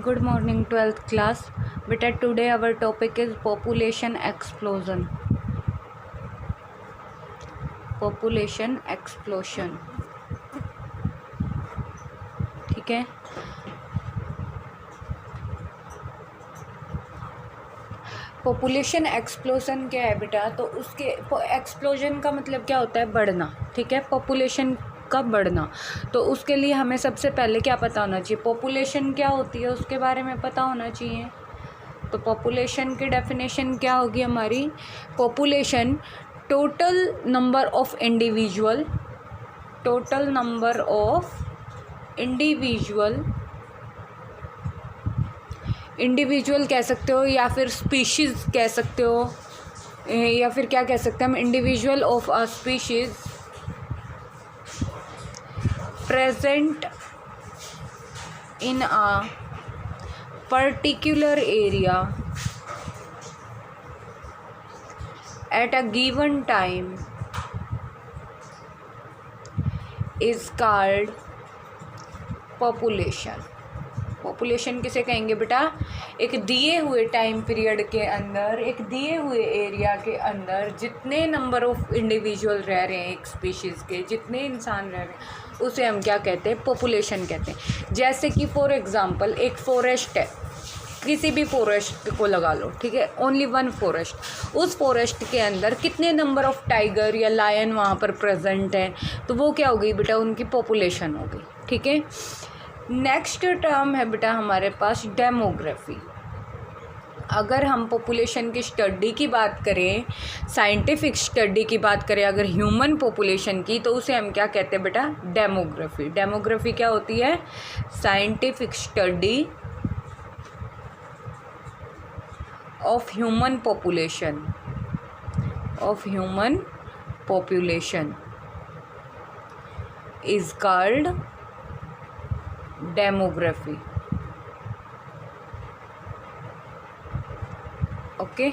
Good morning 12th class. Beta today our topic is population explosion. Population explosion. ठीक है. Population explosion क्या है बेटा? तो उसके एक्सप्लोजन का मतलब क्या होता है? बढ़ना. ठीक है. पॉपुलेशन का बढ़ना. तो उसके लिए हमें सबसे पहले क्या पता होना चाहिए? पॉपुलेशन क्या होती है उसके बारे में पता होना चाहिए. तो पॉपुलेशन की डेफिनेशन क्या होगी हमारी? Population total number of individual individual कह सकते हो या फिर स्पीशीज़ कह सकते हो या फिर क्या कह सकते हैं हम? Individual of a species present in a particular area at a given time is called population. Population किसे कहेंगे बेटा? एक दिए हुए टाइम पीरियड के अंदर, एक दिए हुए एरिया के अंदर जितने नंबर ऑफ इंडिविजुअल रह रहे हैं, एक स्पीशीज़ के जितने इंसान रह रहे हैं, उसे हम क्या कहते हैं? पॉपुलेशन कहते हैं. जैसे कि फॉर एग्जांपल एक फॉरेस्ट है, किसी भी फॉरेस्ट को लगा लो. ठीक है. Only one forest. उस फॉरेस्ट के अंदर कितने नंबर ऑफ टाइगर या लायन वहाँ पर प्रेजेंट हैं, तो वो क्या हो गई बेटा? उनकी पॉपुलेशन हो गई. ठीक है. नेक्स्ट टर्म है बेटा हमारे पास डेमोग्राफी. अगर हम पॉपुलेशन की स्टडी की बात करें, साइंटिफिक स्टडी की बात करें अगर ह्यूमन पॉपुलेशन की, तो उसे हम क्या कहते हैं बेटा? डेमोग्राफी. डेमोग्राफी क्या होती है? Scientific study of human population is called demography. Okay.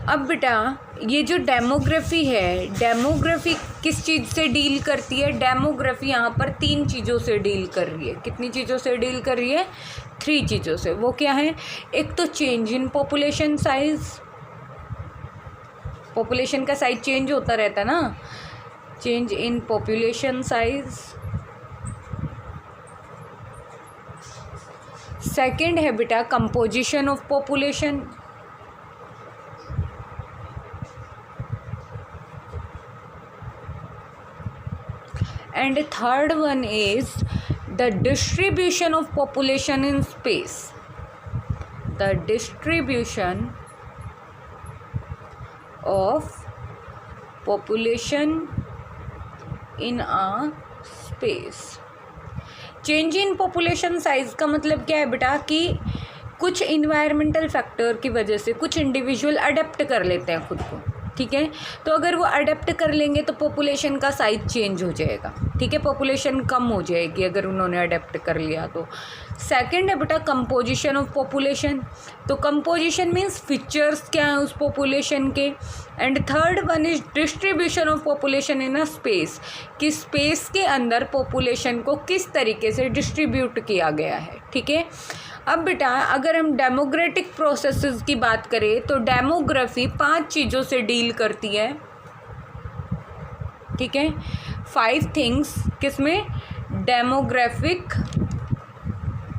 अब बेटा ये जो डेमोग्राफी है, डेमोग्राफी किस चीज़ से डील करती है? डेमोग्राफी यहाँ पर 3 चीज़ों से डील कर रही है. कितनी चीज़ों से डील कर रही है? 3 चीज़ों से. वो क्या है? एक तो change in population size. Population का साइज चेंज होता रहता है ना. Change in population size. Second है बेटा composition of population. And third one is the distribution of population in space. The distribution of population in a space. Change in population size का मतलब क्या है बेटा? कि कुछ इन्वायरमेंटल फैक्टर की वजह से कुछ इंडिविजुअल अडेप्ट कर लेते हैं खुद को. ठीक है. तो अगर वो अडेप्ट कर लेंगे तो पॉपुलेशन का साइज चेंज हो जाएगा. ठीक है. पॉपुलेशन कम हो जाएगी अगर उन्होंने अडेप्ट कर लिया तो. सेकंड है बेटा कंपोजिशन ऑफ पॉपुलेशन. तो कंपोजिशन मीन्स फीचर्स क्या हैं उस पॉपुलेशन के. And third one is distribution of population in a space. कि स्पेस के अंदर पॉपुलेशन को किस तरीके से डिस्ट्रीब्यूट किया गया है. ठीक है. अब बेटा अगर हम डेमोग्रेटिक प्रोसेसेस की बात करें तो डेमोग्राफी 5 चीज़ों से डील करती है. ठीक है. 5 थिंग्स किसमें? डेमोग्राफिक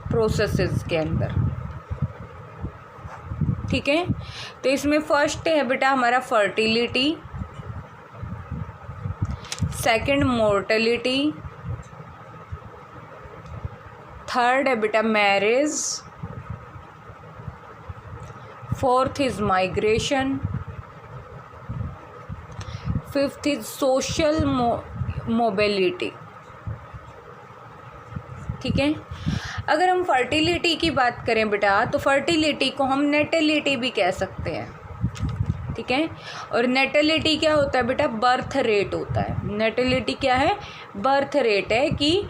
प्रोसेसेस के अंदर. ठीक है. तो इसमें फर्स्ट है बेटा हमारा फर्टिलिटी. Second mortality. थर्ड है बेटा marriage. Fourth is migration. Fifth is social mobility. ठीक है. अगर हम फर्टिलिटी की बात करें बेटा तो फर्टिलिटी को हम नेटेलिटी भी कह सकते हैं. ठीक है. और नेटेलिटी क्या होता है बेटा? बर्थ रेट होता है. नेटेलिटी क्या है? बर्थ रेट है कि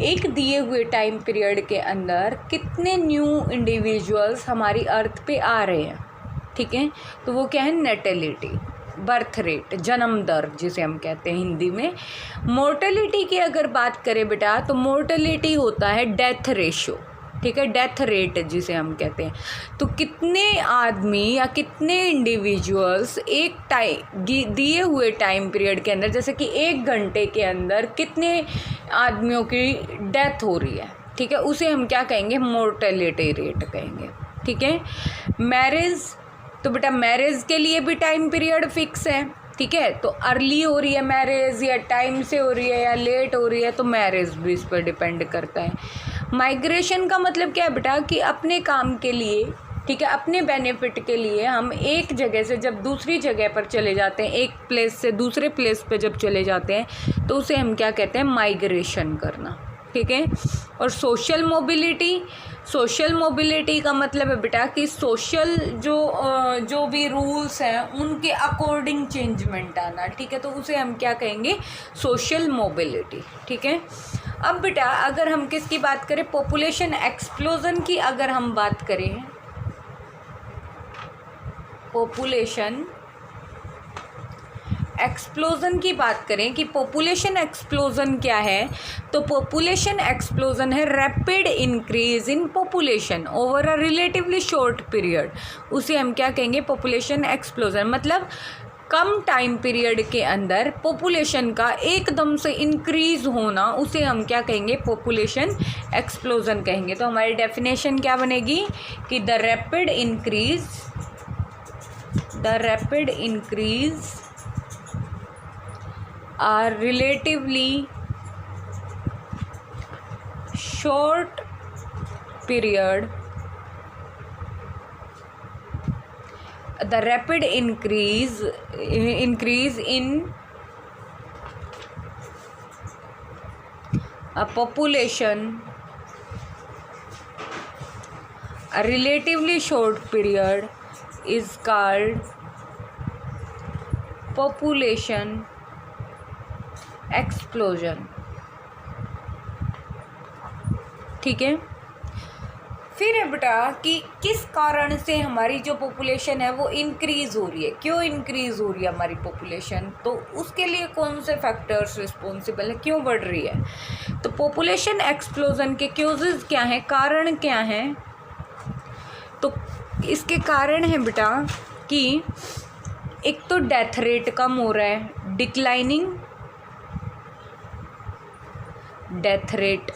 एक दिए हुए टाइम पीरियड के अंदर कितने न्यू इंडिविजुअल्स हमारी अर्थ पे आ रहे हैं. ठीक है. तो वो क्या है? नेटेलिटी. बर्थ रेट, जन्म दर जिसे हम कहते हैं हिंदी में। मोर्टेलिटी की अगर बात करें बेटा तो मोर्टेलिटी होता है डेथ रेशो, ठीक है, डेथ रेट जिसे हम कहते हैं। तो कितने आदमी या कितने इंडिविजुअल्स एक दिए हुए टाइम पीरियड के अंदर, जैसे कि 1 घंटे के अंदर कितने आदमियों की डेथ हो रही है, ठीक है, उसे हम क्या कहेंगे, मोर्टेलिटी रेट कहेंगे। ठीक है, मैरिज, तो बेटा मैरिज के लिए भी टाइम पीरियड फिक्स है, ठीक है, तो अर्ली हो रही है मैरिज या टाइम से हो रही है या लेट हो रही है, तो मैरिज भी इस पर डिपेंड करता है। माइग्रेशन का मतलब क्या है बेटा, कि अपने काम के लिए, ठीक है, अपने बेनिफिट के लिए हम एक जगह से जब दूसरी जगह पर चले जाते हैं, एक प्लेस से दूसरे प्लेस पे जब चले जाते हैं, तो उसे हम क्या कहते हैं, माइग्रेशन करना। ठीक है, और सोशल मोबिलिटी का मतलब है बेटा कि सोशल जो भी रूल्स हैं उनके अकॉर्डिंग चेंजमेंट आना। ठीक है, तो उसे हम क्या कहेंगे, सोशल मोबिलिटी। ठीक है, अब बेटा अगर हम किसकी बात करें, पॉपुलेशन एक्सप्लोजन की अगर हम बात करें, पॉपुलेशन एक्सप्लोजन की बात करें कि पॉपुलेशन एक्सप्लोजन क्या है, तो पॉपुलेशन एक्सप्लोजन है rapid increase in population over a relatively short period. उसे हम क्या कहेंगे, पॉपुलेशन एक्सप्लोजन। मतलब कम टाइम पीरियड के अंदर पॉपुलेशन का एकदम से इंक्रीज होना, उसे हम क्या कहेंगे, पॉपुलेशन एक्सप्लोजन कहेंगे। तो हमारी डेफिनेशन क्या बनेगी कि the rapid increase are relatively short period, the rapid increase in a population, a relatively short period is called population explosion. ठीक है, फिर है बेटा कि किस कारण से हमारी जो पॉपुलेशन है वो इंक्रीज हो रही है, क्यों इंक्रीज हो रही है हमारी पॉपुलेशन, तो उसके लिए कौन से फैक्टर्स रिस्पॉन्सिबल है, क्यों बढ़ रही है। तो पॉपुलेशन एक्सप्लोजन के क्यूजेज क्या हैं, कारण क्या हैं, तो इसके कारण है बेटा कि एक तो डेथ रेट कम हो रहा है, डिक्लाइनिंग डेथ रेट।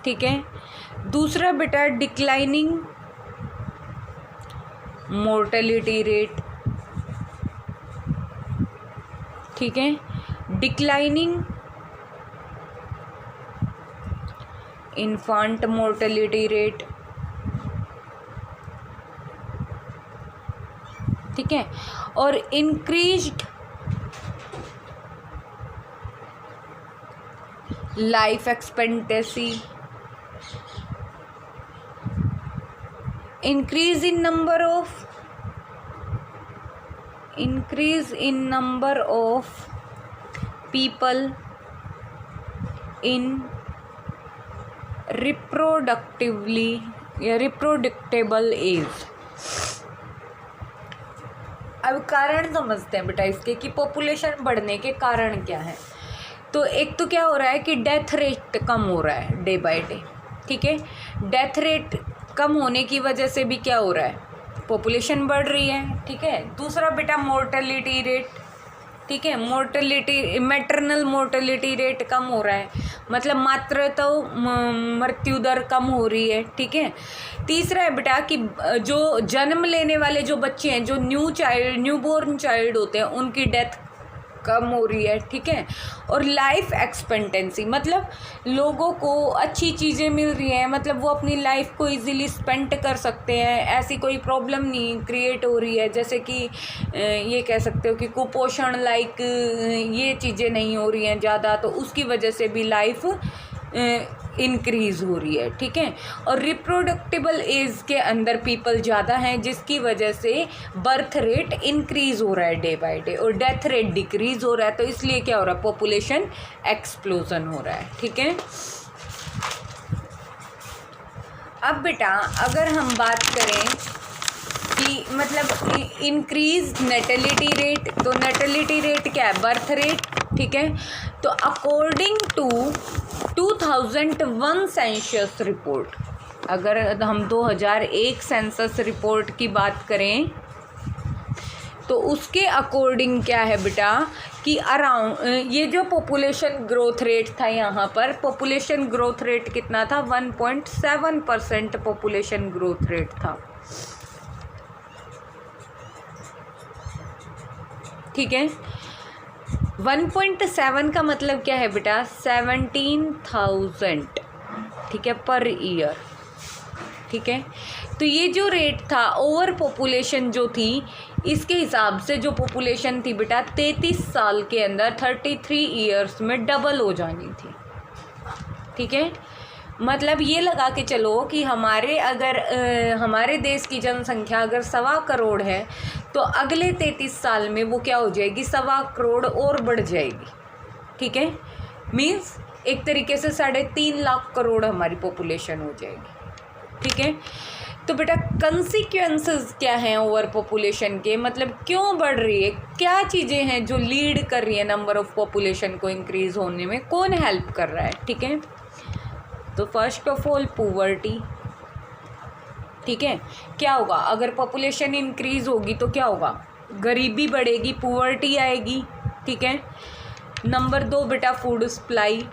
ठीक है, दूसरा बेटा डिक्लाइनिंग मोर्टेलिटी रेट। ठीक है, डिक्लाइनिंग इन्फांट मोर्टेलिटी रेट। ठीक है, और increased life expectancy, increase in number of people in reproductible age। अब कारण समझते हैं बेटा इसके कि पॉपुलेशन बढ़ने के कारण क्या है। तो एक तो क्या हो रहा है कि डेथ रेट कम हो रहा है डे बाय डे। ठीक है, डेथ रेट कम होने की वजह से भी क्या हो रहा है, पॉपुलेशन बढ़ रही है। ठीक है, दूसरा बेटा मोर्टेलिटी रेट। ठीक है, मैटरनल मोर्टेलिटी रेट कम हो रहा है, मतलब मातृत्व मृत्यु दर कम हो रही है। ठीक है, तीसरा है बेटा कि जो जन्म लेने वाले जो बच्चे हैं, जो न्यू बोर्न चाइल्ड होते हैं, उनकी डेथ कम हो रही है। ठीक है, और लाइफ एक्सपेक्टेंसी, मतलब लोगों को अच्छी चीज़ें मिल रही हैं, मतलब वो अपनी लाइफ को इजीली स्पेंड कर सकते हैं, ऐसी कोई प्रॉब्लम नहीं क्रिएट हो रही है, जैसे कि ये कह सकते हो कि कुपोषण लाइक ये चीज़ें नहीं हो रही हैं ज़्यादा, तो उसकी वजह से भी लाइफ इंक्रीज हो रही है। ठीक है, और रिप्रोडक्टिबल एज के अंदर पीपल ज़्यादा हैं, जिसकी वजह से बर्थ रेट इंक्रीज हो रहा है डे बाय डे, और डेथ रेट डिक्रीज हो रहा है। तो इसलिए क्या हो रहा है, पॉपुलेशन एक्सप्लोजन हो रहा है। ठीक है, अब बेटा अगर हम बात करें कि मतलब इंक्रीज नेटेलिटी रेट, तो नेटेलिटी रेट क्या है, बर्थ रेट। ठीक है, तो अकॉर्डिंग टू 2001 सेंसस रिपोर्ट, अगर हम 2001 सेंसस रिपोर्ट की बात करें तो उसके अकॉर्डिंग क्या है बेटा कि अराउंड ये जो पॉपुलेशन ग्रोथ रेट था, यहाँ पर पॉपुलेशन ग्रोथ रेट कितना था, 1.7% पॉपुलेशन ग्रोथ रेट था। ठीक है, 1.7 का मतलब क्या है बेटा, 17,000, ठीक है, पर ईयर। ठीक है, तो ये जो रेट था ओवर पॉपुलेशन जो थी, इसके हिसाब से जो पॉपुलेशन थी बेटा 33 साल के अंदर 33 ईयर्स में डबल हो जानी थी। ठीक है, मतलब ये लगा के चलो कि हमारे देश की जनसंख्या अगर 1.25 करोड़ है तो अगले 33 साल में वो क्या हो जाएगी, 1.25 करोड़ और बढ़ जाएगी। ठीक है, मीन्स एक तरीके से 3.5 लाख करोड़ हमारी पॉपुलेशन हो जाएगी। ठीक है, तो बेटा कंसिक्वेंसेस क्या हैं ओवर पॉपुलेशन के, मतलब क्यों बढ़ रही है, क्या चीज़ें हैं जो लीड कर रही है नंबर ऑफ पॉपुलेशन को इंक्रीज होने में, कौन हेल्प कर रहा है। ठीक है, तो फर्स्ट ऑफ ऑल पॉवर्टी। ठीक है, क्या होगा अगर पॉपुलेशन इंक्रीज होगी तो क्या होगा, गरीबी बढ़ेगी, पॉवर्टी आएगी। ठीक है, नंबर 2 बेटा फूड सप्लाई।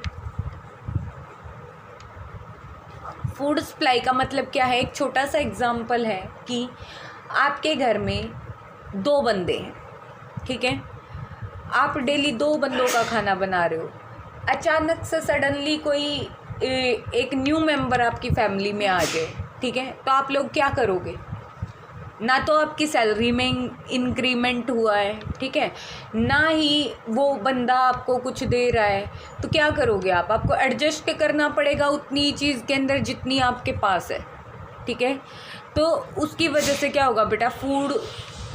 फूड सप्लाई का मतलब क्या है, एक छोटा सा एग्जांपल है कि आपके घर में 2 बंदे हैं। ठीक है, आप डेली 2 बंदों का खाना बना रहे हो, अचानक से सडनली कोई एक न्यू मेंबर आपकी फैमिली में आ जाए। ठीक है, तो आप लोग क्या करोगे, ना तो आपकी सैलरी में इंक्रीमेंट हुआ है, ठीक है, ना ही वो बंदा आपको कुछ दे रहा है, तो क्या करोगे आपको एडजस्ट करना पड़ेगा उतनी चीज़ के अंदर जितनी आपके पास है। ठीक है, तो उसकी वजह से क्या होगा बेटा, फूड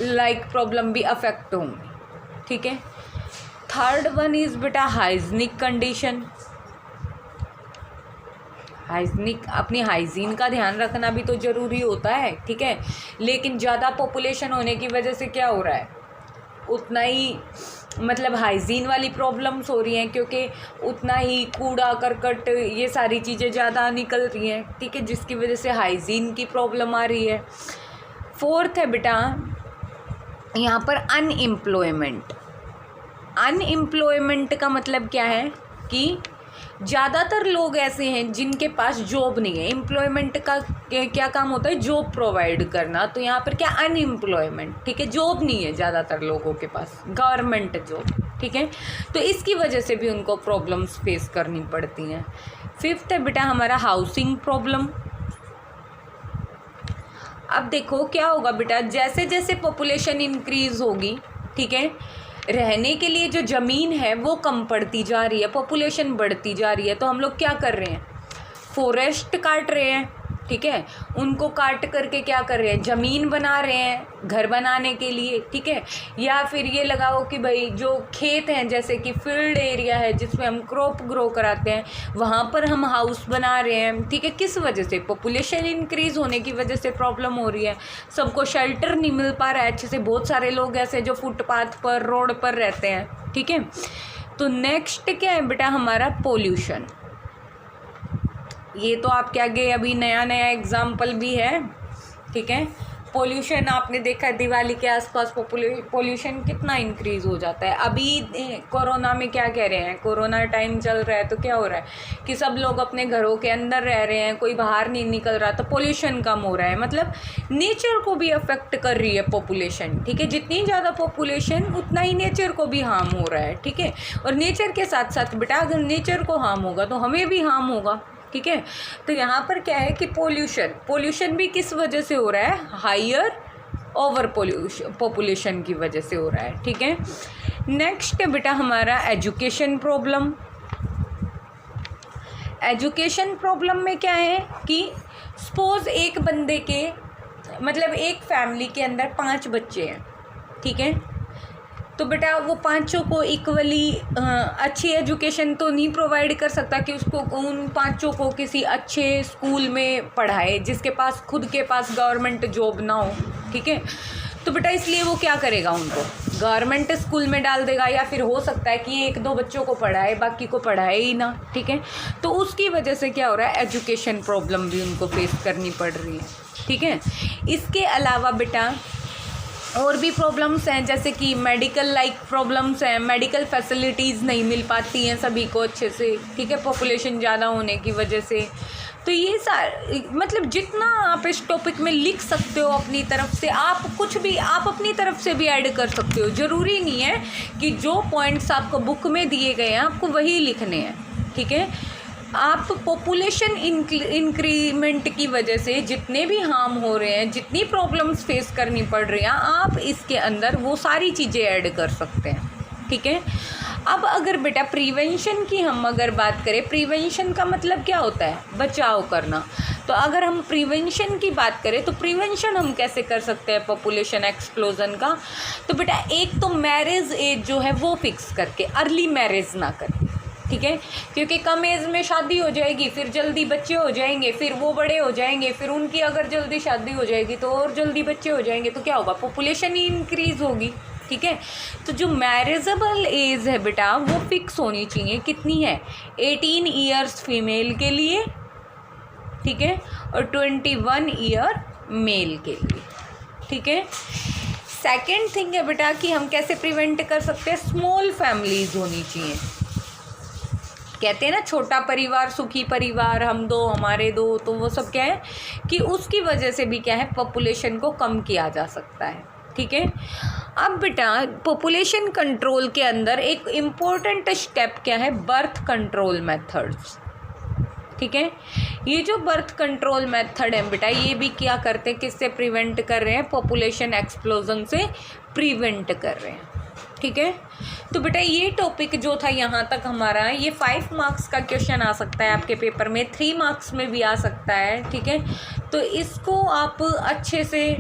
लाइक प्रॉब्लम भी अफेक्ट होंगी। ठीक है, थर्ड वन इज़ बेटा हाइजीनिक कंडीशन। अपनी हाइजीन का ध्यान रखना भी तो ज़रूरी होता है। ठीक है, लेकिन ज़्यादा पॉपुलेशन होने की वजह से क्या हो रहा है, उतना ही मतलब हाइजीन वाली प्रॉब्लम्स हो रही हैं, क्योंकि उतना ही कूड़ा करकट ये सारी चीज़ें ज़्यादा निकल रही हैं। ठीक है, जिसकी वजह से हाइजीन की प्रॉब्लम आ रही है। फोर्थ है बेटा यहाँ पर अनएम्प्लॉयमेंट का मतलब क्या है कि ज़्यादातर लोग ऐसे हैं जिनके पास जॉब नहीं है। एम्प्लॉयमेंट का क्या काम होता है, जॉब प्रोवाइड करना, तो यहाँ पर क्या अनएम्प्लॉयमेंट। ठीक है, जॉब नहीं है ज़्यादातर लोगों के पास, गवर्नमेंट जॉब। ठीक है, तो इसकी वजह से भी उनको प्रॉब्लम्स फेस करनी पड़ती हैं। फिफ्थ है बेटा हमारा हाउसिंग प्रॉब्लम। अब देखो क्या होगा बेटा, जैसे जैसे पॉपुलेशन इंक्रीज होगी, ठीक है, रहने के लिए जो ज़मीन है वो कम पड़ती जा रही है, पॉपुलेशन बढ़ती जा रही है, तो हम लोग क्या कर रहे हैं, फॉरेस्ट काट रहे हैं। ठीक है, उनको काट करके क्या कर रहे हैं, ज़मीन बना रहे हैं घर बनाने के लिए। ठीक है, या फिर ये लगाओ कि भाई जो खेत हैं, जैसे कि फील्ड एरिया है जिसमें हम क्रॉप ग्रो कराते हैं, वहाँ पर हम हाउस बना रहे हैं। ठीक है, किस वजह से, पॉपुलेशन इंक्रीज़ होने की वजह से प्रॉब्लम हो रही है, सबको शेल्टर नहीं मिल पा रहा है अच्छे से। बहुत सारे लोग ऐसे जो फुटपाथ पर, रोड पर रहते हैं। ठीक है, तो नेक्स्ट क्या है बेटा हमारा पोल्यूशन। ये तो आपके आगे अभी नया एग्जाम्पल भी है। ठीक है, पोल्यूशन आपने देखा है दिवाली के आसपास पोल्यूशन कितना इंक्रीज़ हो जाता है। अभी कोरोना में क्या कह रहे हैं, कोरोना टाइम चल रहा है तो क्या हो रहा है कि सब लोग अपने घरों के अंदर रह रहे हैं, कोई बाहर नहीं निकल रहा, तो पोल्यूशन कम हो रहा है। मतलब नेचर को भी अफेक्ट कर रही है पॉपुलेशन। ठीक है, जितनी ज़्यादा पॉपुलेशन उतना ही नेचर को भी हार्म हो रहा है। ठीक है, और नेचर के साथ साथ बेटा अगर नेचर को हार्म होगा तो हमें भी हार्म होगा। ठीक है, तो यहाँ पर क्या है कि पोल्यूशन भी किस वजह से हो रहा है, हायर ओवर पॉपुलेशन की वजह से हो रहा है। ठीक है, नेक्स्ट है बेटा हमारा एजुकेशन प्रॉब्लम। एजुकेशन प्रॉब्लम में क्या है कि सपोज एक बंदे के मतलब एक फैमिली के अंदर 5 बच्चे हैं। ठीक है, तो बेटा वो 5 को इक्वली अच्छी एजुकेशन तो नहीं प्रोवाइड कर सकता कि उसको उन 5 को किसी अच्छे स्कूल में पढ़ाए जिसके पास खुद के पास गवर्नमेंट जॉब ना हो। ठीक है, तो बेटा इसलिए वो क्या करेगा, उनको गवर्नमेंट स्कूल में डाल देगा, या फिर हो सकता है कि 1-2 बच्चों को पढ़ाए, बाकी को पढ़ाए ही ना, ठीक है। तो उसकी वजह से क्या हो रहा है, एजुकेशन प्रॉब्लम भी उनको फेस करनी पड़ रही है, ठीक है। इसके अलावा बेटा और भी प्रॉब्लम्स हैं, जैसे कि मेडिकल लाइक प्रॉब्लम्स हैं, मेडिकल फैसिलिटीज़ नहीं मिल पाती हैं सभी को अच्छे से, ठीक है, पॉपुलेशन ज़्यादा होने की वजह से। तो ये मतलब जितना आप इस टॉपिक में लिख सकते हो अपनी तरफ से, आप कुछ भी आप अपनी तरफ से भी ऐड कर सकते हो। ज़रूरी नहीं है कि जो पॉइंट्स आपको बुक में दिए गए हैं आपको वही लिखने हैं, ठीक है। आप पॉपुलेशन इंक्रीमेंट की वजह से जितने भी हार्म हो रहे हैं, जितनी प्रॉब्लम्स फेस करनी पड़ रही हैं, आप इसके अंदर वो सारी चीज़ें ऐड कर सकते हैं, ठीक है। अब अगर बेटा प्रिवेंशन की हम अगर बात करें, प्रिवेंशन का मतलब क्या होता है, बचाव करना। तो अगर हम प्रिवेंशन की बात करें तो प्रिवेंशन हम कैसे कर सकते हैं पॉपुलेशन एक्सप्लोजन का। तो बेटा एक तो मैरिज एज जो है वो फिक्स करके, अर्ली मैरिज ना करें, ठीक है, क्योंकि कम एज में शादी हो जाएगी, फिर जल्दी बच्चे हो जाएंगे, फिर वो बड़े हो जाएंगे, फिर उनकी अगर जल्दी शादी हो जाएगी तो और जल्दी बच्चे हो जाएंगे, तो क्या होगा, पॉपुलेशन ही इंक्रीज़ होगी, ठीक है। तो जो मैरिजेबल एज है बेटा वो फिक्स होनी चाहिए, कितनी है, 18 ईयर्स फीमेल के लिए, ठीक है, और 21 ईयर मेल के लिए, ठीक है। सेकेंड थिंग है बेटा कि हम कैसे प्रिवेंट कर सकते हैं, स्मॉल फैमिलीज होनी चाहिए। कहते हैं ना छोटा परिवार सुखी परिवार, हम दो हमारे दो, तो वो सब क्या है कि उसकी वजह से भी क्या है, पॉपुलेशन को कम किया जा सकता है, ठीक है। अब बेटा पॉपुलेशन कंट्रोल के अंदर एक इम्पोर्टेंट स्टेप क्या है, बर्थ कंट्रोल मेथड्स, ठीक है। ये जो बर्थ कंट्रोल मेथड है बेटा, ये भी क्या करते हैं, किससे प्रिवेंट कर रहे हैं, पॉपुलेशन एक्सप्लोजन से प्रिवेंट कर रहे हैं, ठीक है। तो बेटा ये टॉपिक जो था यहाँ तक हमारा, ये 5 मार्क्स का क्वेश्चन आ सकता है आपके पेपर में, 3 मार्क्स में भी आ सकता है, ठीक है। तो इसको आप अच्छे से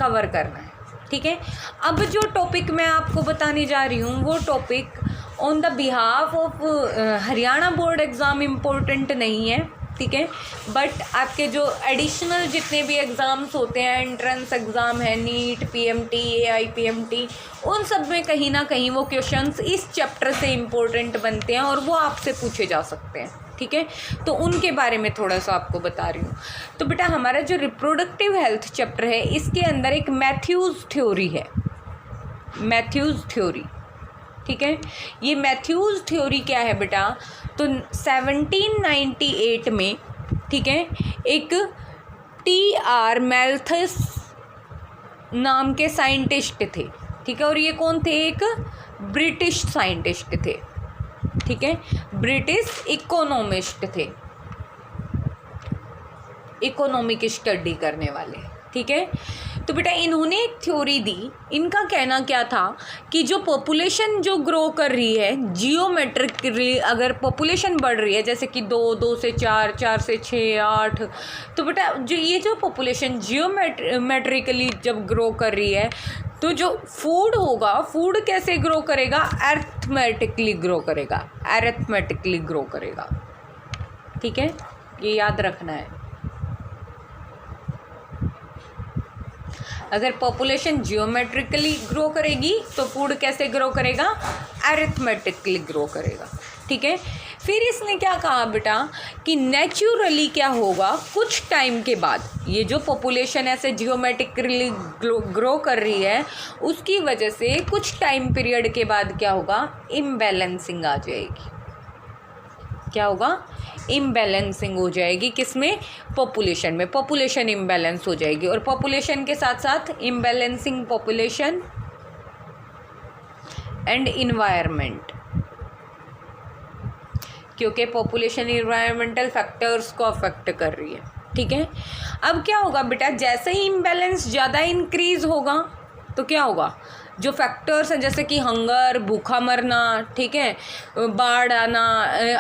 कवर करना है, ठीक है। अब जो टॉपिक मैं आपको बताने जा रही हूँ वो topic on the behalf of Haryana board exam important नहीं है, ठीक है, बट आपके जो एडिशनल जितने भी एग्ज़ाम्स होते हैं, एंट्रेंस एग्ज़ाम है, नीट, पीएमटी, एआईपीएमटी, उन सब में कहीं ना कहीं वो क्वेश्चंस इस चैप्टर से इम्पोर्टेंट बनते हैं और वो आपसे पूछे जा सकते हैं, ठीक है। तो उनके बारे में थोड़ा सा आपको बता रही हूँ। तो बेटा हमारा जो रिप्रोडक्टिव हेल्थ चैप्टर है, इसके अंदर एक मैथ्यूज़ थ्योरी है, मैथ्यूज़ थ्योरी, ठीक है। ये मैथ्यूज़ थ्योरी क्या है बेटा, तो 1798 में, ठीक है, एक TR मैल्थस नाम के साइंटिस्ट थे, ठीक है, और ये कौन थे, एक ब्रिटिश साइंटिस्ट थे, ठीक है, ब्रिटिश इकोनॉमिस्ट थे, इकोनॉमिक स्टडी करने वाले, ठीक है। तो बेटा इन्होंने एक थ्योरी दी, इनका कहना क्या था कि जो पॉपुलेशन जो ग्रो कर रही है जियोमेट्रिकली, अगर पॉपुलेशन बढ़ रही है जैसे कि 2 से 4, 4 से 6, 8, तो बेटा जो ये जो पॉपुलेशन जियोमेट्रिकली जब ग्रो कर रही है तो जो फूड होगा, फूड कैसे ग्रो करेगा, अरिथमेटिकली ग्रो करेगा, अरिथमेटिकली ग्रो करेगा, ठीक है, ये याद रखना है। अगर पॉपुलेशन जियोमेट्रिकली ग्रो करेगी तो फूड कैसे ग्रो करेगा, अरिथमेटिकली ग्रो करेगा, ठीक है। फिर इसने क्या कहा बेटा कि नेचुरली क्या होगा, कुछ टाइम के बाद ये जो पॉपुलेशन ऐसे जियोमेट्रिकली ग्रो कर रही है उसकी वजह से कुछ टाइम पीरियड के बाद क्या होगा, इम्बैलेंसिंग आ जाएगी, क्या होगा, इम्बैलेंसिंग हो जाएगी, किसमें, पॉपुलेशन में, पॉपुलेशन इम्बैलेंस हो जाएगी, और पॉपुलेशन के साथ साथ इम्बैलेंसिंग पॉपुलेशन एंड इन्वायरमेंट, क्योंकि पॉपुलेशन इन्वायरमेंटल फैक्टर्स को अफेक्ट कर रही है, ठीक है। अब क्या होगा बेटा, जैसे ही इम्बैलेंस ज़्यादा इंक्रीज होगा तो क्या होगा, जो फैक्टर्स हैं जैसे कि हंगर, भूखा मरना, ठीक है, बाढ़ आना,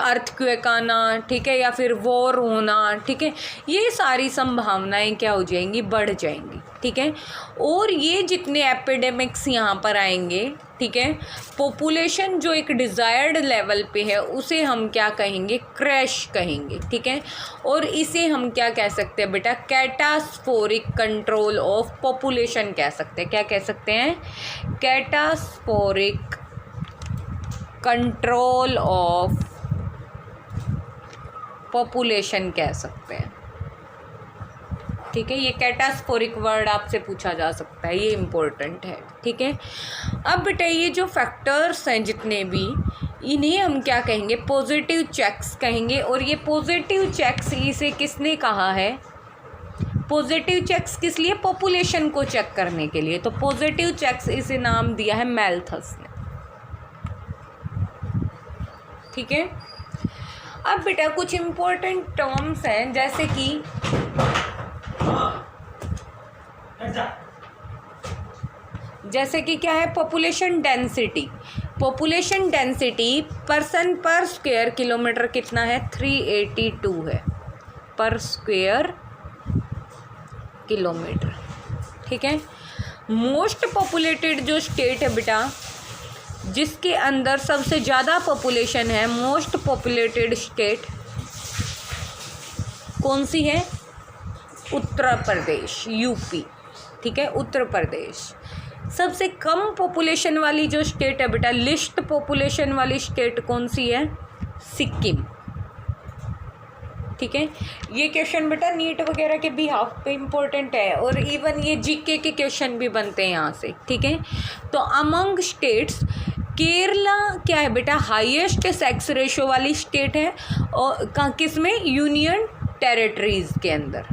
अर्थक्वेक आना, ठीक है, या फिर वॉर होना, ठीक है, ये सारी संभावनाएं क्या हो जाएंगी, बढ़ जाएंगी, ठीक है। और ये जितने एपिडेमिक्स यहाँ पर आएंगे, ठीक है, पॉपुलेशन जो एक डिज़ायर्ड लेवल पे है उसे हम क्या कहेंगे, क्रैश कहेंगे, ठीक है। और इसे हम क्या कह सकते हैं बेटा, कैटास्फोरिक कंट्रोल ऑफ पॉपुलेशन कह सकते हैं। क्या कह सकते हैं, कैटास्फोरिक कंट्रोल ऑफ पॉपुलेशन कह सकते हैं, ठीक है। ये कैटास्फोरिक वर्ड आपसे पूछा जा सकता है, ये इम्पोर्टेंट है, ठीक है। अब बेटा ये जो फैक्टर्स हैं जितने भी, इन्हें हम क्या कहेंगे, पॉजिटिव चेक्स कहेंगे। और ये पॉजिटिव चेक्स इसे किसने कहा है, पॉजिटिव चेक्स किस लिए, पॉपुलेशन को चेक करने के लिए। तो पॉजिटिव चेक्स इसे नाम दिया है मैल्थस ने, ठीक है। अब बेटा कुछ इम्पोर्टेंट टर्म्स हैं जैसे कि क्या है, population density. Population density person पर स्क्वायर किलोमीटर कितना है, 382 है पर स्क्वायर किलोमीटर, ठीक है। मोस्ट पॉपुलेटेड जो स्टेट है बेटा, जिसके अंदर सबसे ज़्यादा पॉपुलेशन है, मोस्ट पॉपुलेटेड स्टेट कौन सी है, उत्तर प्रदेश, यूपी, ठीक है, उत्तर प्रदेश। सबसे कम पॉपुलेशन वाली जो स्टेट है बेटा, लिस्ट पॉपुलेशन वाली स्टेट कौन सी है, सिक्किम, ठीक है। ये क्वेश्चन बेटा नीट वगैरह के भी हाफ पे इम्पोर्टेंट है, और इवन ये जीके के क्वेश्चन भी बनते हैं यहाँ से, ठीक है। तो अमंग स्टेट्स केरला क्या है बेटा, हाईएस्ट सेक्स रेशो वाली स्टेट है, और किस में, यूनियन टेरिटरीज के अंदर,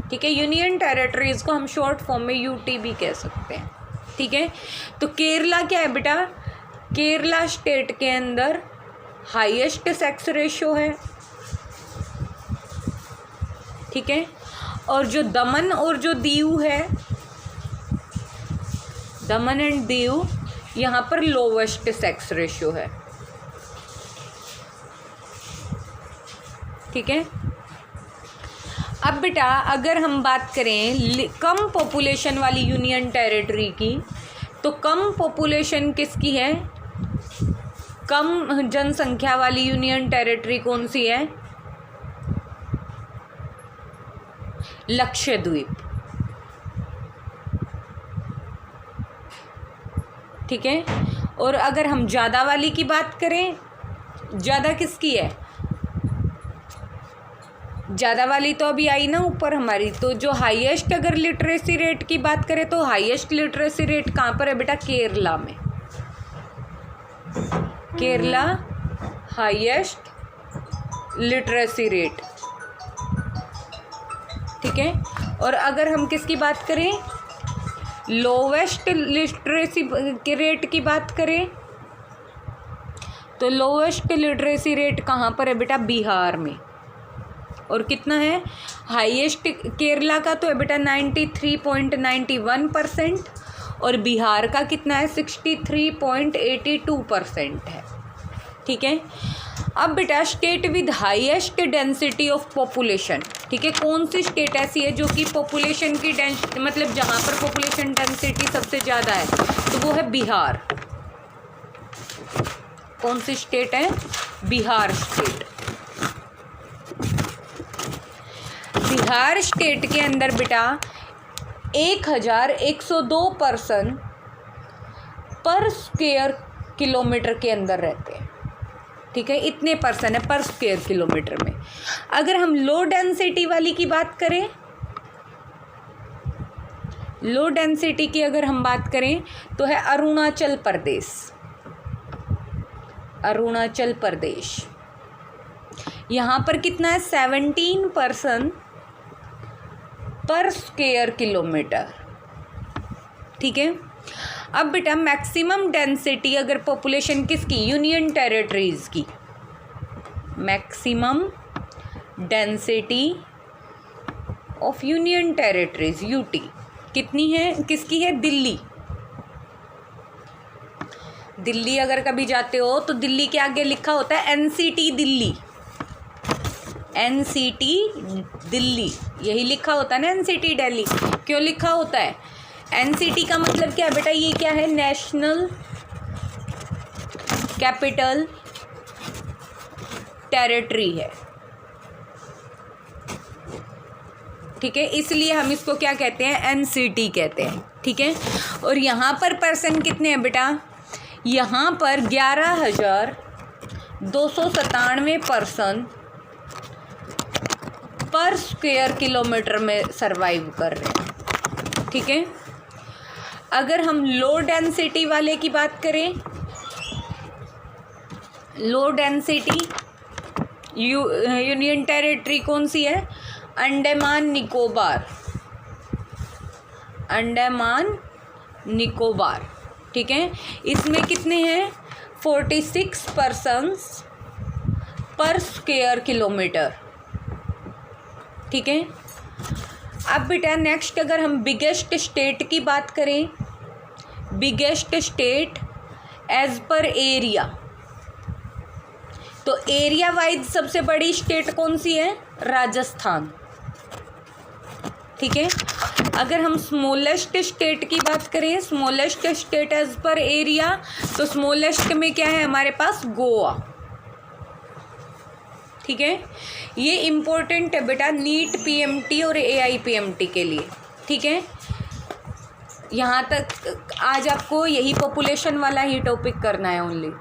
ठीक है। यूनियन टेरिटरीज को हम शॉर्ट फॉर्म में यूटी भी कह सकते हैं, ठीक है। तो केरला क्या है बेटा, केरला स्टेट के अंदर हाईएस्ट सेक्स रेशो है, ठीक है। और जो दमन और जो दीव है, दमन एंड दीव, यहाँ पर लोवेस्ट सेक्स रेशो है, ठीक है। अब बेटा अगर हम बात करें कम पॉपुलेशन वाली यूनियन टेरिटरी की, तो कम पॉपुलेशन किसकी है, कम जनसंख्या वाली यूनियन टेरिटरी कौन सी है, लक्षद्वीप, ठीक है। और अगर हम ज़्यादा वाली की बात करें, ज़्यादा किसकी है, ज़्यादा वाली तो अभी आई ना ऊपर हमारी, तो जो हाईएस्ट अगर लिटरेसी रेट की बात करें तो हाईएस्ट लिटरेसी रेट कहाँ पर है बेटा, केरला में, केरला हाईएस्ट लिटरेसी रेट, ठीक है। और अगर हम किसकी बात करें, लोवेस्ट लिटरेसी के रेट की बात करें, तो लोवेस्ट लिटरेसी रेट कहाँ पर है बेटा, बिहार में। और कितना है, हाईएस्ट केरला का तो है बेटा 93.91%, और बिहार का कितना है, 63.82% है, ठीक है। अब बेटा state with highest density of population, ठीक है, कौन सी स्टेट ऐसी है जो कि पॉपुलेशन की मतलब जहाँ पर पॉपुलेशन डेंसिटी सबसे ज़्यादा है, तो वो है बिहार। कौन सी स्टेट है, बिहार स्टेट। बिहार स्टेट के अंदर बेटा 1102 पर्सन पर स्क्वायर किलोमीटर के अंदर रहते हैं, ठीक है, इतने पर्सन है पर स्क्वायर किलोमीटर में। अगर हम लो डेंसिटी वाली की बात करें, लो डेंसिटी की अगर हम बात करें तो है अरुणाचल प्रदेश, अरुणाचल प्रदेश। यहाँ पर कितना है, 17 पर्सन पर स्क्वायर किलोमीटर, ठीक है। अब बेटा मैक्सिमम डेंसिटी अगर पॉपुलेशन किसकी, यूनियन टेरिटरीज की, maximum density of union territories UT कितनी है, किसकी है, दिल्ली। दिल्ली अगर कभी जाते हो तो दिल्ली के आगे लिखा होता है एनसीटी दिल्ली, एनसीटी दिल्ली, यही लिखा होता है ना एनसीटी दिल्ली। क्यों लिखा होता है? एनसीटी का मतलब क्या है बेटा? ये क्या है? नेशनल कैपिटल टेरिटरी है, ठीक है, इसलिए हम इसको क्या कहते हैं? एनसीटी कहते हैं, ठीक है। और यहाँ पर पर्सन कितने हैं बेटा? यहाँ पर 11,297 पर्सन पर स्क्वायर किलोमीटर में सरवाइव कर रहे हैं, ठीक है। अगर हम लो डेंसिटी वाले की बात करें, लो डेंसिटी यूनियन टेरिटरी कौन सी है? अंडमान निकोबार, अंडमान निकोबार, ठीक है। इसमें कितने हैं? 46 पर्सन्स पर स्क्वायर किलोमीटर, ठीक है। अब बेटा नेक्स्ट अगर हम बिगेस्ट स्टेट की बात करें, biggest state as per area, तो एरिया वाइज सबसे बड़ी स्टेट कौन सी है? राजस्थान, ठीक है। अगर हम स्मॉलेस्ट स्टेट की बात करें, smallest state as per area, तो स्मॉलेस्ट में क्या है हमारे पास? गोवा, ठीक है। ये इम्पोर्टेंट है बेटा नीट पीएमटी और एआईपीएमटी के लिए, ठीक है। यहाँ तक आज आपको यही पॉपुलेशन वाला ही टॉपिक करना है ओनली।